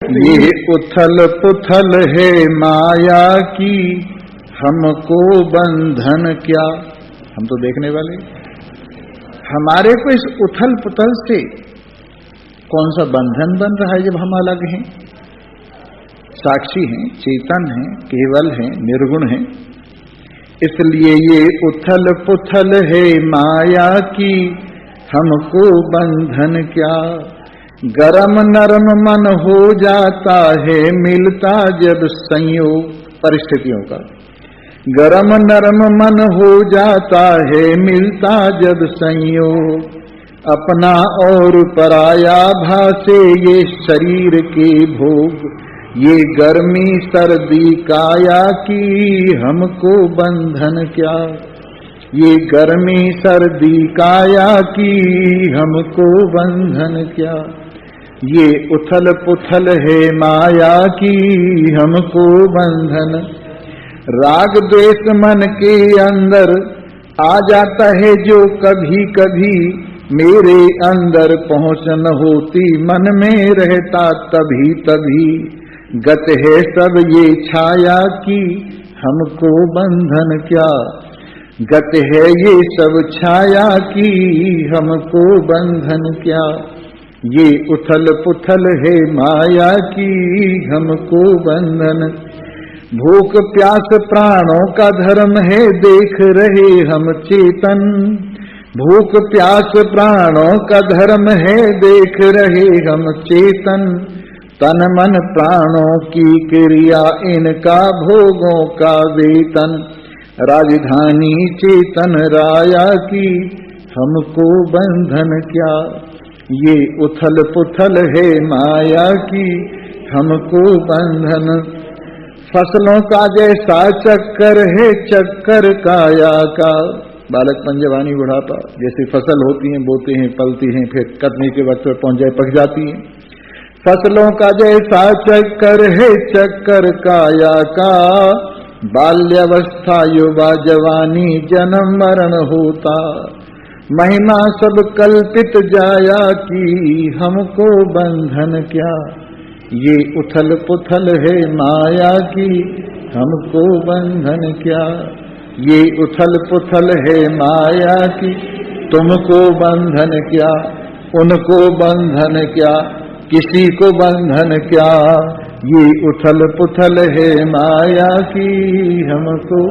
ये उथल पुथल है माया की, हमको बंधन क्या। हम तो देखने वाले, हमारे को इस उथल पुथल से कौन सा बंधन बन रहा है जब हम अलग हैं, साक्षी हैं, चेतन हैं, केवल हैं, निर्गुण हैं। इसलिए ये उथल पुथल है माया की, हमको बंधन क्या। गरम नरम मन हो जाता है मिलता जब संयोग परिस्थितियों का, गरम नरम मन हो जाता है मिलता जब संयोग। अपना और पराया भासे ये शरीर के भोग, ये गर्मी सर्दी काया की, हमको बंधन क्या। ये गर्मी सर्दी काया की, हमको बंधन क्या। ये उथल पुथल है माया की, हमको बंधन। राग द्वेष मन के अंदर आ जाता है जो कभी कभी, मेरे अंदर पहुंच न होती मन में रहता तभी तभी। गत है सब ये छाया की, हमको बंधन क्या। गत है ये सब छाया की, हमको बंधन क्या। ये उथल पुथल है माया की, हमको बंधन। भूख प्यास प्राणों का धर्म है देख रहे हम चेतन, भूख प्यास प्राणों का धर्म है देख रहे हम चेतन। तन मन प्राणों की क्रिया इनका भोगों का वेतन, राजधानी चेतन राया की, हमको बंधन क्या। ये उथल पुथल है माया की, हमको बंधन। फसलों का जैसा चक्कर है चक्कर काया का, बालकपन जवानी बुढ़ापा, जैसे फसल होती हैं, बोते हैं, पलती हैं, फिर कटने के वक्त पर पहुंच जाए पक जाती हैं। फसलों का जैसा चक्कर है चक्कर काया का, बाल्यावस्था युवा जवानी जन्म मरण होता। महिमा सब कल्पित जाया की, हमको बंधन क्या। ये उथल पुथल है माया की, हमको बंधन क्या। ये उथल पुथल है माया की, तुमको बंधन क्या। उनको बंधन क्या, किसी को बंधन क्या। ये उथल पुथल है माया की, हमको